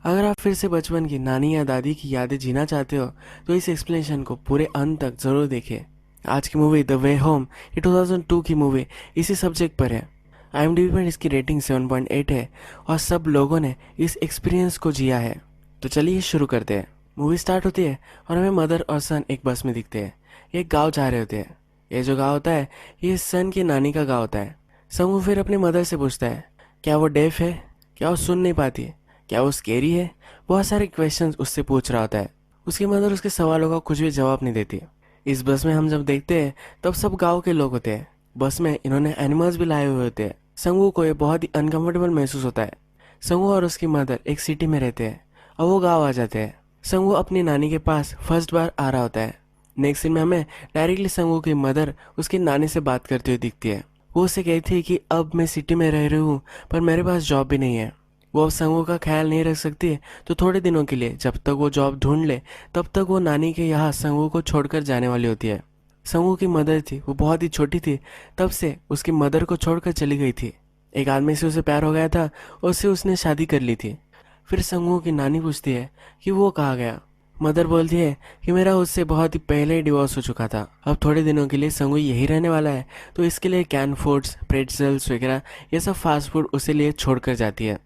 अगर आप फिर से बचपन की नानी या दादी की यादें जीना चाहते हो तो इस एक्सप्लेनेशन को पूरे अंत तक जरूर देखें। आज की मूवी द वे होम ये 2002 की मूवी इसी सब्जेक्ट पर है। IMDb पर इसकी रेटिंग 7.8 है और सब लोगों ने इस एक्सपीरियंस को जिया है। तो चलिए शुरू करते हैं। मूवी स्टार्ट होती है और हमें मदर और सन एक बस में दिखते हैं। ये एक गाँव जा रहे होते हैं। ये जो गाँव होता है ये सन की नानी का गाँव होता है। संगू फिर अपनी मदर से पूछता है, क्या वो डेफ है? क्या वो सुन नहीं पाती? क्या वो स्केरी है? बहुत सारे क्वेश्चंस उससे पूछ रहा होता है। उसकी मदर उसके सवालों का कुछ भी जवाब नहीं देती। इस बस में हम जब देखते हैं तब सब गांव के लोग होते हैं। बस में इन्होंने एनिमल्स भी लाए हुए होते हैं। संगू को ये बहुत ही अनकंफर्टेबल महसूस होता है। संगू और उसकी मदर एक सिटी में रहते हैं और वो गाँव आ जाते हैं। संगू अपनी नानी के पास फर्स्ट बार आ रहा होता है। नेक्स्ट सीन में हमें डायरेक्टली संगू की मदर उसकी नानी से बात करते हुए दिखती है। वो उससे कहती है कि अब मैं सिटी में रह रही हूँ पर मेरे पास जॉब भी नहीं है। वो अब संगू का ख्याल नहीं रख सकती तो थोड़े दिनों के लिए जब तक वो जॉब ढूंढ ले तब तक वो नानी के यहाँ संगू को छोड़कर जाने वाली होती है। संगू की मदर थी वो बहुत ही छोटी थी तब से उसकी मदर को छोड़कर चली गई थी। एक आदमी से उसे प्यार हो गया था और उससे उसने शादी कर ली थी। फिर संगू की नानी पूछती है कि वो कहाँ गया। मदर बोलती है कि मेरा उससे बहुत ही पहले ही डिवोर्स हो चुका था। अब थोड़े दिनों के लिए संगू यही रहने वाला है तो इसके लिए कैन फूड्स प्रेट्जल्स वगैरह ये सब फास्ट फूड उसे लिए छोड़कर जाती है।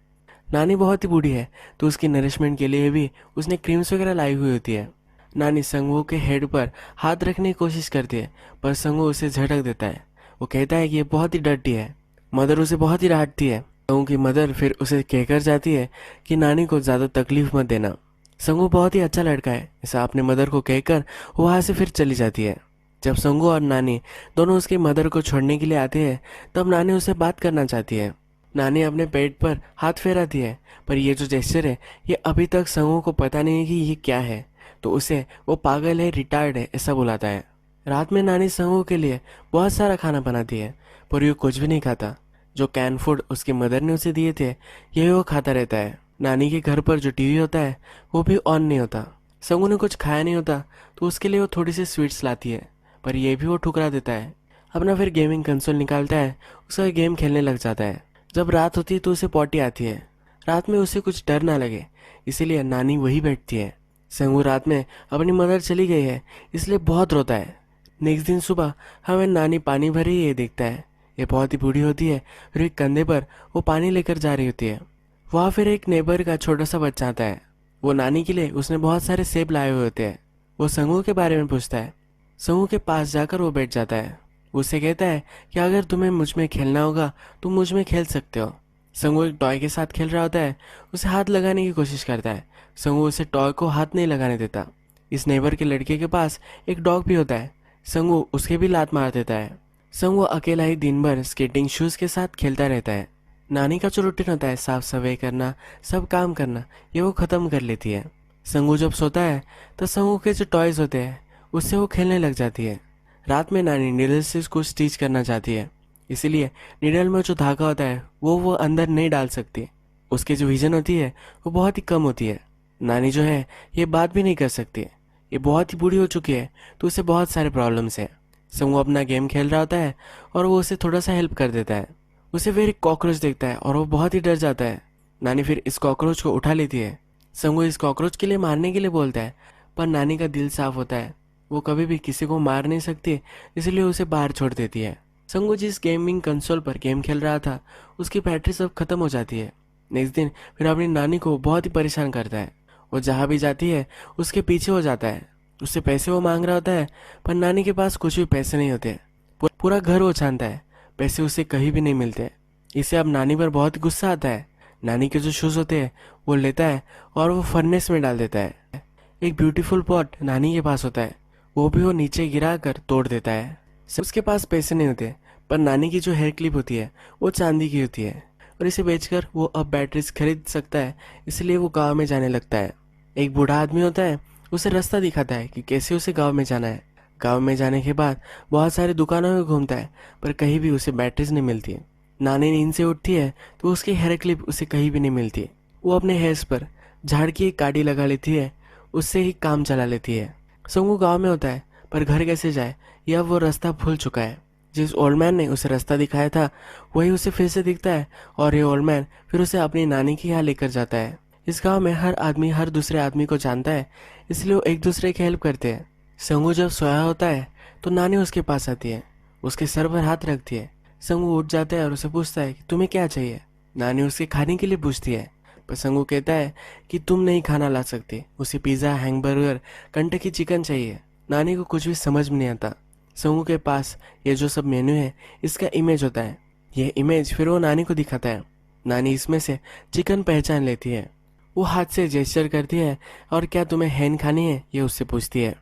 नानी बहुत ही बूढ़ी है तो उसकी नरिशमेंट के लिए भी उसने क्रीम्स वगैरह लाई हुई होती है। नानी संगू के हेड पर हाथ रखने की कोशिश करती है पर संगू उसे झटक देता है। वो कहता है कि ये बहुत ही डर्टी है। मदर उसे बहुत ही डांटती है। संगू की मदर फिर उसे कहकर जाती है कि नानी को ज़्यादा तकलीफ मत देना। संगू बहुत ही अच्छा लड़का है ऐसा अपने मदर को कहकर वो वहाँ से फिर चली जाती है। जब संगू और नानी दोनों उसकी मदर को छोड़ने के लिए आते हैं तब नानी उससे बात करना चाहती है। नानी अपने पेट पर हाथ फेराती है पर ये जो जेस्चर है ये अभी तक संगू को पता नहीं है कि ये क्या है तो उसे वो पागल है रिटायर्ड है ऐसा बुलाता है। रात में नानी संगू के लिए बहुत सारा खाना बनाती है पर ये कुछ भी नहीं खाता। जो कैन फूड उसकी मदर ने उसे दिए थे यही वो खाता रहता है। नानी के घर पर जो टीवी होता है वो भी ऑन नहीं होता। संगू ने कुछ खाया नहीं होता तो उसके लिए वो थोड़ी सी स्वीट्स लाती है पर यह भी वो ठुकरा देता है। अपना फिर गेमिंग कंसोल निकालता है उसका गेम खेलने लग जाता है। जब रात होती है तो उसे पॉटी आती है। रात में उसे कुछ डर ना लगे इसीलिए नानी वही बैठती है। संगू रात में अपनी मदर चली गई है इसलिए बहुत रोता है। नेक्स्ट दिन सुबह हमें नानी पानी भरी ये देखता है। ये बहुत ही बूढ़ी होती है और एक कंधे पर वो पानी लेकर जा रही होती है। वहाँ फिर एक नेबर का छोटा सा बच्चा आता है। वो नानी के लिए उसने बहुत सारे सेब लाए हुए होते हैं। वो संगू के बारे में पूछता है। संगू के पास जाकर वो बैठ जाता है। उससे कहता है कि अगर तुम्हें मुझ में खेलना होगा तुम मुझ में खेल सकते हो। संगू एक टॉय के साथ खेल रहा होता है। उसे हाथ लगाने की कोशिश करता है। संगू उसे टॉय को हाथ नहीं लगाने देता। इस नेबर के लड़के के पास एक डॉग भी होता है। संगू उसके भी लात मार देता है। संगू अकेला ही दिन भर स्केटिंग शूज के साथ खेलता रहता है। नानी का जो रूटीन होता है साफ सफाई करना सब काम करना ये वो खत्म कर लेती है। संगू जब सोता है तो संगू के जो टॉयज होते हैं उससे वो खेलने लग जाती है। रात में नानी नीडल से उसको स्टिच करना चाहती है इसीलिए नीडल में जो धागा होता है वो अंदर नहीं डाल सकती। उसकी जो विजन होती है वो बहुत ही कम होती है। नानी जो है ये बात भी नहीं कर सकती। ये बहुत ही बूढ़ी हो चुकी है तो उसे बहुत सारे प्रॉब्लम्स है। संगू अपना गेम खेल रहा होता है और वो उसे थोड़ा सा हेल्प कर देता है। उसे फिर एक कॉकरोच देखता है और वो बहुत ही डर जाता है। नानी फिर इस कॉकरोच को उठा लेती है। संगू इस कॉकरोच के लिए मारने के लिए बोलता है पर नानी का दिल साफ होता है। वो कभी भी किसी को मार नहीं सकती इसलिए उसे बाहर छोड़ देती है। संगू जिस गेमिंग कंसोल पर गेम खेल रहा था उसकी बैटरी सब खत्म हो जाती है। नेक्स्ट दिन फिर अपनी नानी को बहुत ही परेशान करता है। वो जहाँ भी जाती है उसके पीछे हो जाता है। उससे पैसे वो मांग रहा होता है पर नानी के पास कुछ भी पैसे नहीं होते। पूरा घर वो छानता है पैसे उसे कहीं भी नहीं मिलते। इससे अब नानी पर बहुत गुस्सा आता है। नानी के जो शूज़ होते हैं वो लेता है और वो फर्नेस में डाल देता है। एक ब्यूटीफुल पॉट नानी के पास होता है वो भी वो नीचे गिरा कर तोड़ देता है। उसके पास पैसे नहीं होते पर नानी की जो हेयर क्लिप होती है वो चांदी की होती है और इसे बेचकर वो अब बैटरीज खरीद सकता है इसलिए वो गाँव में जाने लगता है। एक बूढ़ा आदमी होता है उसे रास्ता दिखाता है कि कैसे उसे गाँव में जाना है। गाँव में जाने के बाद बहुत सारी दुकानों में घूमता है पर कहीं भी उसे बैटरीज नहीं मिलती। नानी नींद से उठती है तो उसकी हेयर क्लिप उसे कहीं भी नहीं मिलती। वो अपने हेयर्स पर झाड़ की एक गाड़ी लगा लेती है उससे ही काम चला लेती है। संगू गांव में होता है पर घर कैसे जाए यह वो रास्ता भूल चुका है। जिस ओल्ड मैन ने उसे रास्ता दिखाया था वही उसे फिर से दिखता है और ये ओल्ड मैन फिर उसे अपनी नानी के यहाँ लेकर जाता है। इस गांव में हर आदमी हर दूसरे आदमी को जानता है, इसलिए वो एक दूसरे की हेल्प करते हैं। संगू जब सोया होता है तो नानी उसके पास आती है, उसके सर पर हाथ रखती है। संगू उठ जाता है और उसे पूछता है कि तुम्हें क्या चाहिए। नानी उसके खाने के लिए पूछती है, पर संगू कहता है कि तुम नहीं खाना ला सकते, उसे पिज़्ज़ा, हैमबर्गर, कंटकी चिकन चाहिए। नानी को कुछ भी समझ में नहीं आता। संगू के पास ये जो सब मेन्यू है इसका इमेज होता है। यह इमेज फिर वो नानी को दिखाता है। नानी इसमें से चिकन पहचान लेती है। वो हाथ से जेस्चर करती है और क्या तुम्हें हैन खानी है ये उससे पूछती है।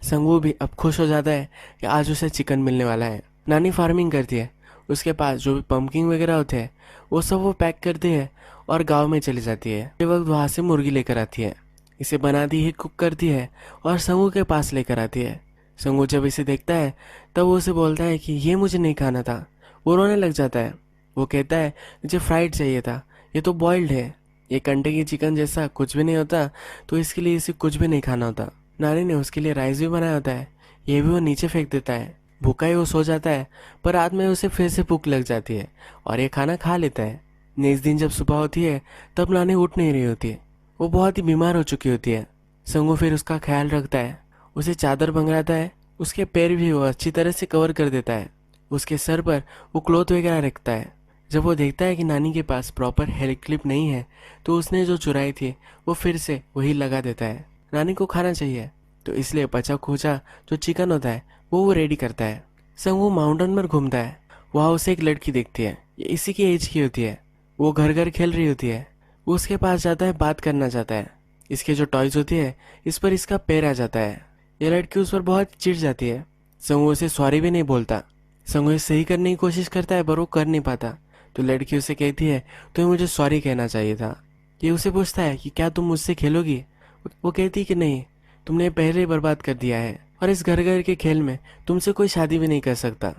संगू भी अब खुश हो जाता है कि आज उसे चिकन मिलने वाला है। नानी फार्मिंग करती है, उसके पास जो भी पंपकिन वगैरह होते हैं वो सब वो पैक करती है और गांव में चली जाती है। ये वक्त वहाँ से मुर्गी लेकर आती है, इसे बनाती है, कुक करती है और संगू के पास लेकर आती है। संगू जब इसे देखता है तब वो उसे बोलता है कि ये मुझे नहीं खाना था। वो रोने लग जाता है। वो कहता है मुझे फ्राइड चाहिए था, ये तो बॉइल्ड है, ये कंटकी चिकन जैसा कुछ भी नहीं होता, तो इसके लिए इसे कुछ भी नहीं खाना होता। नानी ने उसके लिए राइस भी बनाया होता है, ये भी वो नीचे फेंक देता है। भूखा ही वो सो जाता है, पर रात में उसे फिर से भूख लग जाती है और ये खाना खा लेता है। नेक्स्ट दिन जब सुबह होती है तब नानी उठ नहीं रही होती है, वो बहुत ही बीमार हो चुकी होती है। संगू फिर उसका ख्याल रखता है, उसे चादर मंगवाता है, उसके पैर भी वो अच्छी तरह से कवर कर देता है, उसके सर पर वो क्लॉथ वगैरह रखता है। जब वो देखता है कि नानी के पास प्रॉपर हेयर क्लिप नहीं है तो उसने जो चुराई थी वो फिर से वही लगा देता है। नानी को खाना चाहिए तो इसलिए बचा खोचा जो चिकन होता है वो रेडी करता है। संगू माउंटेन पर घूमता है, वहाँ उसे एक लड़की दिखती है, ये इसी की एज की होती है। वो घर घर खेल रही होती है, वो उसके पास जाता है, बात करना चाहता है। इसके जो टॉयज होती है इस पर इसका पैर आ जाता है। ये लड़की उस पर बहुत चिढ़ जाती है। संगू उसे सॉरी भी नहीं बोलता। संगू इसे सही करने की कोशिश करता है पर वो कर नहीं पाता। तो लड़की उसे कहती है तुम्हें मुझे सॉरी कहना चाहिए था। ये उसे पूछता है कि क्या तुम मुझसे खेलोगी। वो कहती है कि नहीं, तुमने पहले ही बर्बाद कर दिया है और इस घर घर के खेल में तुमसे कोई शादी भी नहीं कर सकता।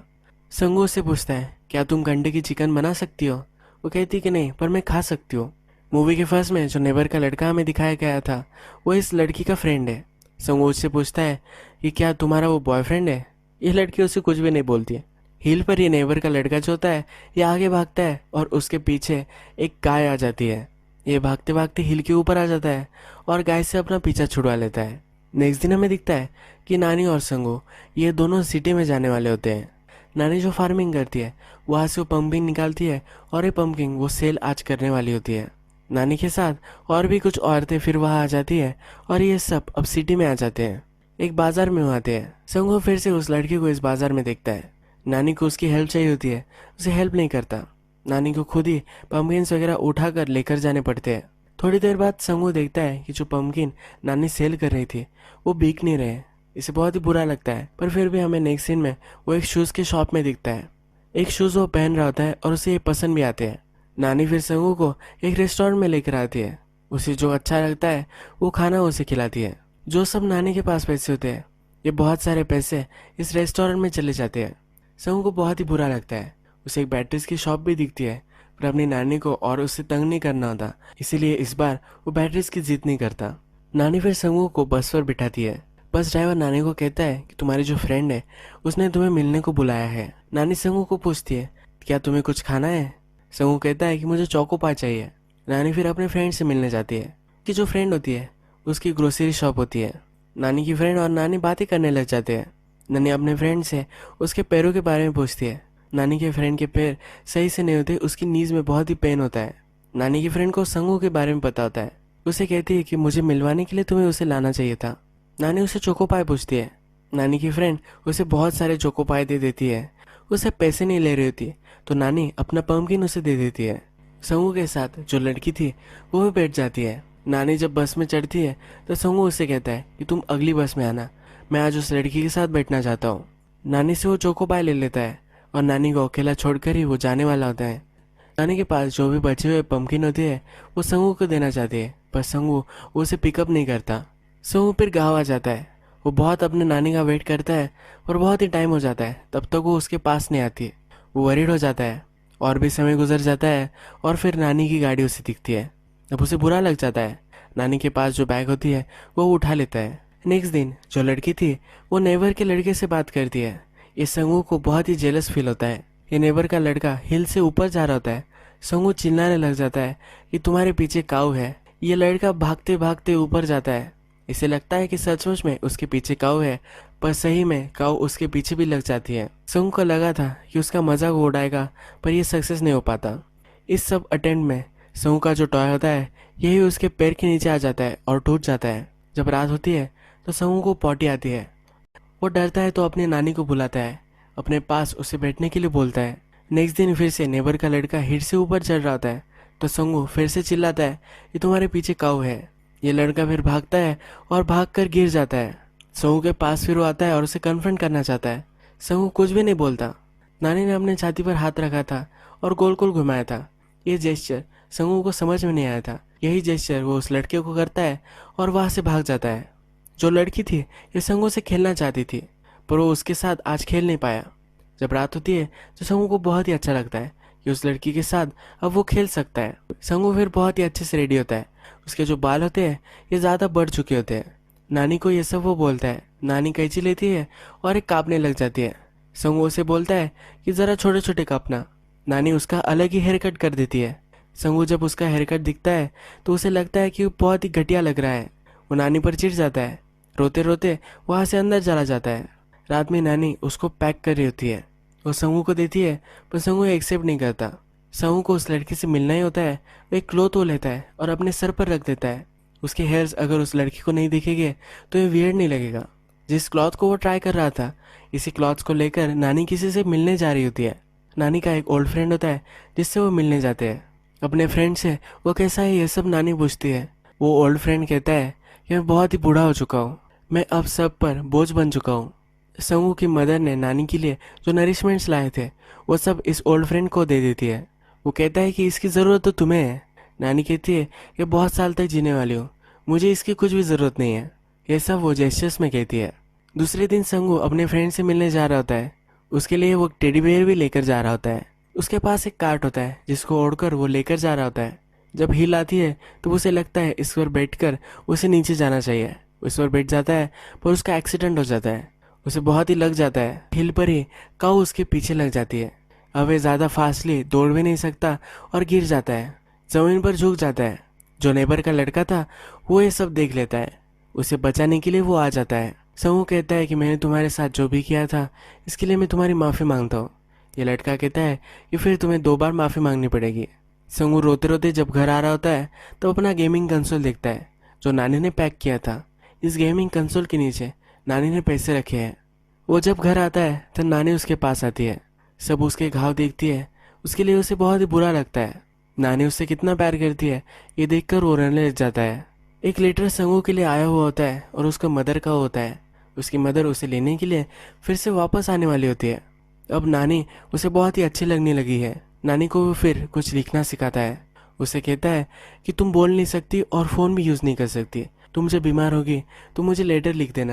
संगू उससे पूछता है क्या तुम कंडे की चिकन बना सकती हो। वो कहती कि नहीं, पर मैं खा सकती हूँ। मूवी के फर्स्ट में जो नेबर का लड़का हमें दिखाया गया था वो इस लड़की का फ्रेंड है। संगू उससे पूछता है कि क्या तुम्हारा वो बॉयफ्रेंड है। ये लड़की उससे कुछ भी नहीं बोलती है। हिल पर ये नेबर का लड़का जो होता है ये आगे भागता है और उसके पीछे एक गाय आ जाती है। ये भागते भागते हिल के ऊपर आ जाता है और गाय से अपना पीछा छुड़वा लेता है। नेक्स्ट दिन हमें दिखता है कि नानी और संगू ये दोनों सिटी में जाने वाले होते हैं। नानी जो फार्मिंग करती है वहाँ से वो पंपकिन निकालती है और ये पंपकिन वो सेल आज करने वाली होती है। नानी के साथ और भी कुछ औरतें फिर वहाँ आ जाती है और ये सब अब सिटी में आ जाते हैं। एक बाजार में वो आते हैं। संगू फिर से उस लड़की को इस बाजार में देखता है। नानी को उसकी हेल्प चाहिए होती है, उसे हेल्प नहीं करता। नानी को खुद ही पंपकिन्स वगैरह उठा कर लेकर जाने पड़ते हैं। थोड़ी देर बाद संगू देखता है कि जो पंपकिन नानी सेल कर रही थी वो बिक नहीं रहे। इसे बहुत ही बुरा लगता है, पर फिर भी हमें नेक्स्ट सीन में वो एक शूज़ के शॉप में दिखता है। एक शूज़ वो पहन रहा होता है और उसे ये पसंद भी आते हैं। नानी फिर संगू को एक रेस्टोरेंट में लेकर आती है, उसे जो अच्छा लगता है वो खाना उसे खिलाती है। जो सब नानी के पास पैसे होते हैं ये बहुत सारे पैसे इस रेस्टोरेंट में चले जाते हैं। संगू को बहुत ही बुरा लगता है। उसे एक बैटरीज की शॉप भी दिखती है, पर अपनी नानी को और उससे तंग नहीं करना होता, इसीलिए इस बार वो बैटरीज की जिद नहीं करता। नानी फिर संगू को बस पर बिठाती है। बस ड्राइवर नानी को कहता है कि तुम्हारी जो फ्रेंड है उसने तुम्हें मिलने को बुलाया है। नानी संगू को पूछती है क्या तुम्हें कुछ खाना है। संगू कहता है कि मुझे चोको पाई चाहिए। नानी फिर अपने फ्रेंड से मिलने जाती है कि जो फ्रेंड होती है उसकी ग्रोसरी शॉप होती है। नानी की फ्रेंड और नानी बातें करने लग जाते हैं। नानी अपने फ्रेंड से उसके पैरों के बारे में पूछती है। नानी के फ्रेंड के पैर सही से नहीं होते, उसकी नीज में बहुत ही पेन होता है। नानी की फ्रेंड को संगू के बारे में पता होता है। उसे कहती है कि मुझे मिलवाने के लिए तुम्हें उसे लाना चाहिए था। नानी उसे चोको पाई पूछती है। नानी की फ्रेंड उसे बहुत सारे चोको पाई दे देती है। उसे पैसे नहीं ले रही होती तो नानी अपना पंपकिन उसे दे देती है। संगू के साथ जो लड़की थी वो भी बैठ जाती है। नानी जब बस में चढ़ती है तो संगू उससे कहता है कि तुम अगली बस में आना, मैं आज उस लड़की के साथ बैठना चाहता हूँ। नानी से वो चोको पाई ले लेता है और नानी को अकेला छोड़कर ही वो जाने वाला होता है। नानी के पास जो भी बचे हुए पंपकिन होती है वो संगू को देना चाहती है, पर संगू उसे पिकअप नहीं करता। संगू फिर गाँव आ जाता है। वो बहुत अपने नानी का वेट करता है और बहुत ही टाइम हो जाता है, तब तक वो उसके पास नहीं आती। वो वरीड हो जाता है और भी समय गुजर जाता है और फिर नानी की गाड़ी उसे दिखती है। अब उसे बुरा लग जाता है। नानी के पास जो बैग होती है वो उठा लेता है। नेक्स्ट दिन जो लड़की थी वो नेबर के लड़के से बात करती है। ये संगू को बहुत ही जेलस फील होता है। ये नेबर का लड़का हिल से ऊपर जा रहा होता है। संगू चिल्लाने लग जाता है कि तुम्हारे पीछे काऊ है, ये लड़का भागते भागते ऊपर जाता है। इसे लगता है कि सचमुच में उसके पीछे काऊ है, पर सही में काऊ उसके पीछे भी लग जाती है। संगू को लगा था कि उसका मजाक उड़ाएगा, पर यह सक्सेस नहीं हो पाता। इस सब अटेम्प्ट में संगू का जो टॉय होता है यही उसके पैर के नीचे आ जाता है और टूट जाता है। जब रात होती है तो संगू को पॉटी आती है। वो डरता है तो अपनी नानी को बुलाता है, अपने पास उसे बैठने के लिए बोलता है। नेक्स्ट दिन फिर से नेबर का लड़का हिट से ऊपर चढ़ रहा होता है तो संगू फिर से चिल्लाता है, ये तुम्हारे पीछे काऊ है। ये लड़का फिर भागता है और भाग कर गिर जाता है। संगू के पास फिर वो आता है और उसे कन्फ्रंट करना चाहता है। संगू कुछ भी नहीं बोलता। नानी ने अपने छाती पर हाथ रखा था और गोल गोल घुमाया था। ये जेस्चर संगू को समझ में नहीं आया था। यही जेस्चर वो उस लड़के को करता है और वहां से भाग जाता है। जो लड़की थी ये संगू से खेलना चाहती थी, पर वो उसके साथ आज खेल नहीं पाया। जब रात होती है तो संगू को बहुत ही अच्छा लगता है कि उस लड़की के साथ अब वो खेल सकता है। संगू फिर बहुत ही अच्छे से रेडी होता है। उसके जो बाल होते हैं ये ज़्यादा बढ़ चुके होते हैं। नानी को ये सब वो बोलता है। नानी कैंची लेती है और एक काटने लग जाती है। संगू उसे बोलता है कि ज़रा छोटे छोटे काटना। नानी उसका अलग ही हेयर कट कर देती है। संगू जब उसका हेयर कट दिखता है तो उसे लगता है कि वो बहुत ही घटिया लग रहा है। वो नानी पर चिढ़ जाता है। रोते रोते वहाँ से अंदर चला जाता है। रात में नानी उसको पैक कर रही होती है। वो संगू को देती है, पर संगू एक्सेप्ट नहीं करता। संगू को उस लड़की से मिलना ही होता है। वो एक क्लॉथ वो लेता है और अपने सर पर रख देता है। उसके हेयर्स अगर उस लड़की को नहीं दिखेंगे तो ये वियर्ड नहीं लगेगा। जिस क्लॉथ को वो ट्राई कर रहा था, इसी क्लॉथ को लेकर नानी किसी से मिलने जा रही होती है। नानी का एक ओल्ड फ्रेंड होता है जिससे वो मिलने जाते हैं। अपने फ्रेंड से वो कैसा है ये सब नानी पूछती है। वो ओल्ड फ्रेंड कहता है कि मैं बहुत ही बूढ़ा हो चुका हूँ, मैं अब सब पर बोझ बन चुका हूँ। संगू की मदर ने नानी के लिए जो नरिशमेंट्स लाए थे वो सब इस ओल्ड फ्रेंड को दे देती है। वो कहता है कि इसकी ज़रूरत तो तुम्हें है। नानी कहती है कि बहुत साल तक जीने वाली हो, मुझे इसकी कुछ भी ज़रूरत नहीं है। ये सब वो जेस्चर्स में कहती है। दूसरे दिन संगू अपने फ्रेंड से मिलने जा रहा होता है। उसके लिए वो टेडी बेयर भी लेकर जा रहा होता है। उसके पास एक कार्ट होता है जिसको ओढ़कर वो लेकर जा रहा होता है। जब हिल आती है तो उसे लगता है इस पर बैठकर उसे नीचे जाना चाहिए। उस पर बैठ जाता है, पर उसका एक्सीडेंट हो जाता है। उसे बहुत ही लग जाता है। हिल पर ही काऊ उसके पीछे लग जाती है। अब वे ज़्यादा फास्टली दौड़ भी नहीं सकता और गिर जाता है। जमीन पर झुक जाता है। जो नेबर का लड़का था वो ये सब देख लेता है। उसे बचाने के लिए वो आ जाता है। संगू कहता है कि मैंने तुम्हारे साथ जो भी किया था इसके लिए मैं तुम्हारी माफ़ी मांगता हूँ। ये लड़का कहता है कि फिर तुम्हें 2 बार माफ़ी मांगनी पड़ेगी। संगू रोते रोते जब घर आ रहा होता है तो अपना गेमिंग कंसोल देखता है जो नानी ने पैक किया था। इस गेमिंग कंसोल के नीचे नानी ने पैसे रखे हैं। वो जब घर आता है तो नानी उसके पास आती है। सब उसके घाव देखती है। उसके लिए उसे बहुत ही बुरा लगता है। नानी उससे कितना प्यार करती है ये देखकर वो रोने लग जाता है। एक लेटर संगू के लिए आया हुआ होता है और उसका मदर का होता है। उसकी मदर उसे लेने के लिए फिर से वापस आने वाली होती है। अब नानी उसे बहुत ही अच्छी लगने लगी है। नानी को वो फिर कुछ लिखना सिखाता है। उसे कहता है कि तुम बोल नहीं सकती और फ़ोन भी यूज़ नहीं कर सकती। तुम जब बीमार होगी तो मुझे लेटर लिख देना।